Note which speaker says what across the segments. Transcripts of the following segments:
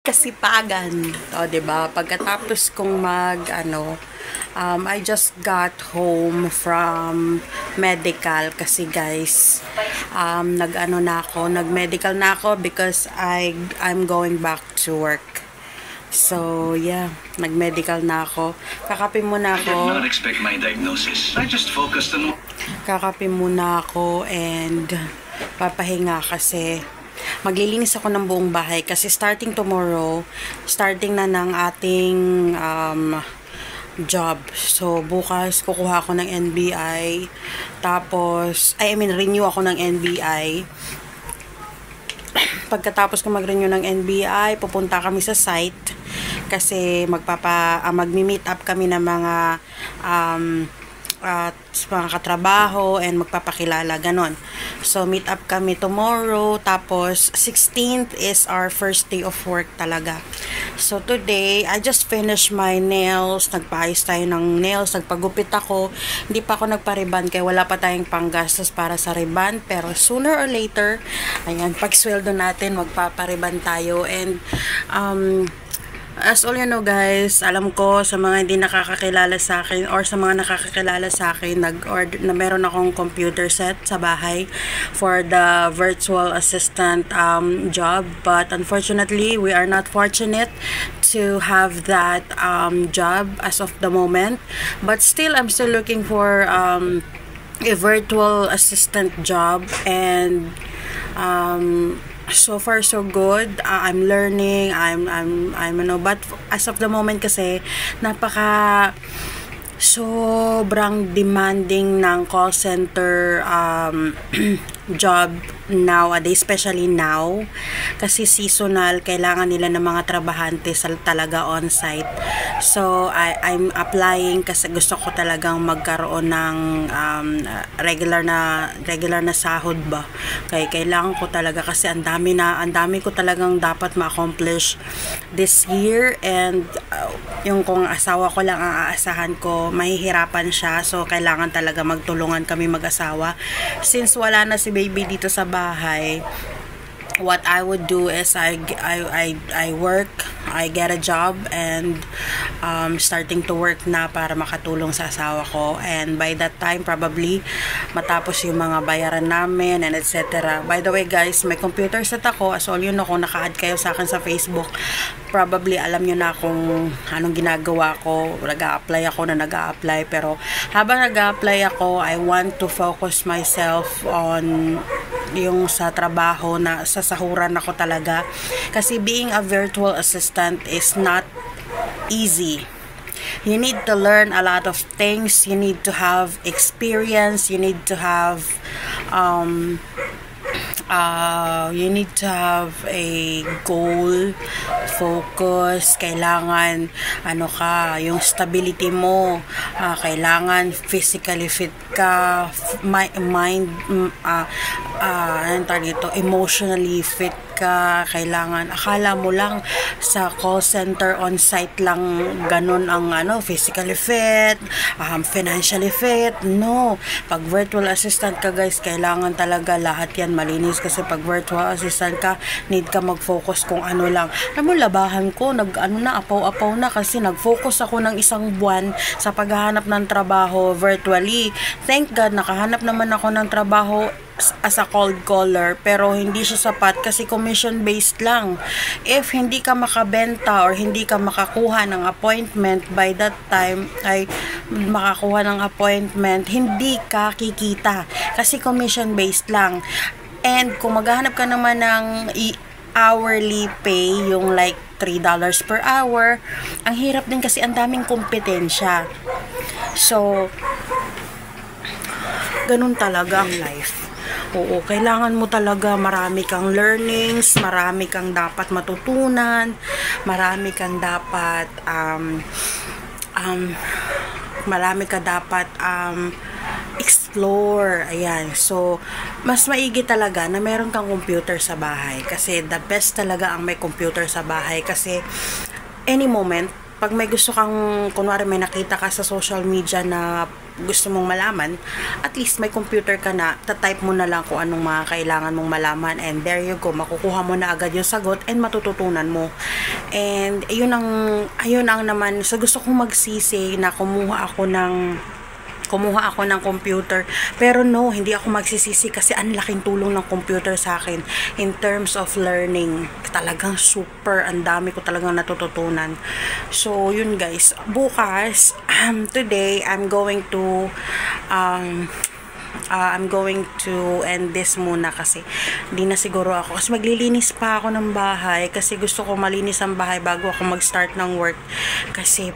Speaker 1: kasipagan. O, diba? Pagkatapos kong I just got home from medical kasi guys, nag-medical na ako because I'm going back to work. So, yeah, nag-medical na ako. Kakape muna ako.
Speaker 2: I did not expect my diagnosis. I just focused on...
Speaker 1: Kakape muna ako and papahinga kasi maglilinis ako ng buong bahay kasi starting tomorrow, starting na ng ating job. So, bukas kukuha ako ng NBI. Tapos, renew ako ng NBI. Pagkatapos ko mag-renew ng NBI, pupunta kami sa site kasi magmi-meet up kami ng mga mga katrabaho and magpapakilala, ganon. So, meet up kami tomorrow, tapos 16th is our first day of work talaga. So, today, I just finished my nails, nagpaayos tayo ng nails, nagpagupit ako, hindi pa ako nagpa-ribbon kaya wala pa tayong panggastos para sa ribbon, pero sooner or later, ayan, pag sweldo natin, magpapa-ribbon tayo, and as all you know guys, alam ko sa mga hindi nakakakilala sa akin or sa mga nakakakilala sa akin, na meron akong computer set sa bahay for the virtual assistant job, but unfortunately we are not fortunate to have that job as of the moment, but still I'm still looking for a virtual assistant job, and so far so good. I'm learning. But as of the moment kasi sobrang demanding ng call center job nowadays, especially now kasi seasonal, kailangan nila ng mga trabahante talaga on-site. So I'm applying kasi gusto ko talagang magkaroon ng regular na sahod ba. Kaya kailangan ko talaga kasi ang dami ko talagang dapat ma-accomplish this year, and yung kung asawa ko lang ang aasahan ko, mahihirapan siya. So kailangan talaga magtulungan kami mag-asawa. Since wala na si baby dito sa bahay, what I would do is I work, I get a job, and starting to work na para makatulong sa asawa ko, and by that time probably matapos yung mga bayaran namin and etc. By the way guys, may computer set ako, as all you know, kung naka-add kayo sa akin sa Facebook, probably alam nyo na kung anong ginagawa ko. Nag-a-apply ako pero habang nag-a-apply ako, I want to focus myself on yung sa trabaho na sasahuran ako talaga, kasi being a virtual assistant is not easy. You need to learn a lot of things, you need to have experience, you need to have a goal, focus, kailangan yung stability mo, kailangan physically fit ka, emotionally fit ka, kailangan, akala mo lang sa call center on-site lang ganun ang physically fit, financially fit. No, pag virtual assistant ka guys, kailangan talaga lahat yan malinis, kasi pag virtual assistant ka, need ka mag-focus kung ano lang. Alam mo, labahan ko, apaw-apaw na kasi nag-focus ako ng isang buwan sa paghahanap ng trabaho virtually. Thank God, nakahanap naman ako ng trabaho as a cold caller, pero hindi siya sapat kasi commission based lang. If hindi ka makabenta or hindi ka makakuha ng appointment by that time, hindi ka kikita kasi commission based lang. And kung maghahanap ka naman ng hourly pay, yung like $3 per hour, ang hirap din kasi ang daming kompetensya. So ganun talaga ang life. Oo, kailangan mo talaga, marami kang learnings, marami kang dapat matutunan, marami kang dapat explore. Ayan. So, mas maigi talaga na meron kang computer sa bahay, kasi the best talaga ang may computer sa bahay, kasi any moment pag may gusto kang, kunwari may nakita ka sa social media na gusto mong malaman, at least may computer ka na, tatype mo na lang kung anong mga kailangan mong malaman, and there you go, makukuha mo na agad yung sagot and matututunan mo. And ayun ang naman, so gusto kong magsisi na kumuha ako ng computer, pero no, hindi ako magsisisi kasi ang laking tulong ng computer sa akin in terms of learning. Talagang super, ang dami ko talagang natututunan. So yun guys, bukas today I'm going to end this muna kasi hindi na siguro ako, kasi maglilinis pa ako ng bahay kasi gusto ko malinis ang bahay bago ako mag-start ng work, kasi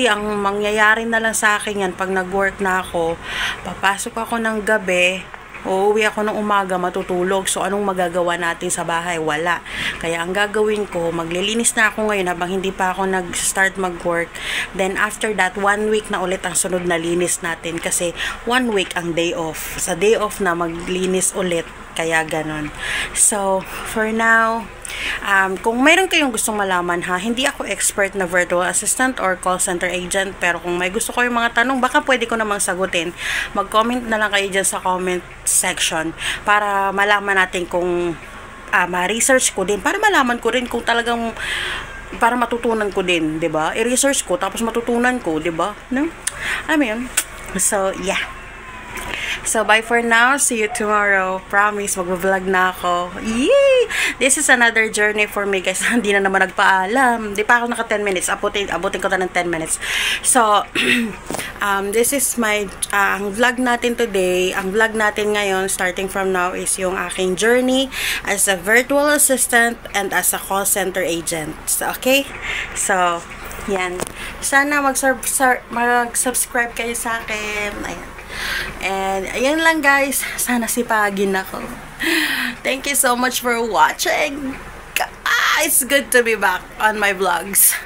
Speaker 1: ang mangyayari na lang sa akin yan, pag nag-work na ako, papasok ako ng gabi, uuwi ako ng umaga, matutulog. So, anong magagawa natin sa bahay? Wala. Kaya, ang gagawin ko, maglilinis na ako ngayon habang hindi pa ako nag-start mag-work. Then, after that, 1 week na ulit ang sunod na linis natin. Kasi, 1 week ang day off. Sa day off na, maglinis ulit. Kaya, ganon. So, for now, kung mayroon kayong gustong malaman ha, hindi ako expert na virtual assistant or call center agent, pero kung may gusto ko yung mga tanong, baka pwede ko namang sagutin. Mag-comment na lang kayo dyan sa comment section para malaman natin kung ma-research ko din, para malaman ko rin kung talagang, para matutunan ko din, 'di ba? I-research ko tapos matutunan ko, 'di ba? No? Alam mo 'yun. So, yeah. So, bye for now. See you tomorrow. Promise, mag-vlog na ako. Yay! This is another journey for me, guys. Hindi na naman nagpaalam. Di pa ako naka 10 minutes. Abutin ko na ng 10 minutes. So, this is my, ang vlog natin today. Ang vlog natin ngayon, starting from now, is yung aking journey as a virtual assistant and as a call center agent. So, okay? So, yan. Sana mag-subscribe kayo sa akin. Ayan. And ayun lang guys, sana sipagin ako. Thank you so much for watching. It's good to be back on my vlogs.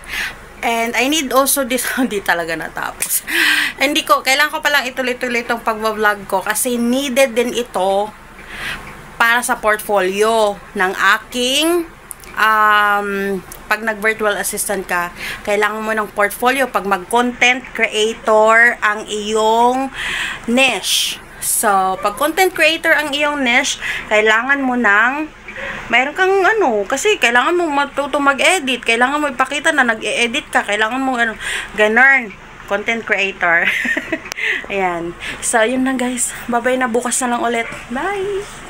Speaker 1: And I need also this, hindi talaga natapos. Kailangan ko palang ituloy-tuloy itong pag-vlog ko kasi needed din ito para sa portfolio ng aking pag nag-virtual assistant ka, kailangan mo ng portfolio pag mag-content creator ang iyong niche. So, pag content creator ang iyong niche, kailangan mo ng mayroon kang kasi kailangan mo matuto mag-edit, kailangan mo ipakita na nag-e-edit ka, kailangan mo ganun, content creator. Ayan. So, yun lang guys. Bye-bye na, bukas na lang ulit. Bye!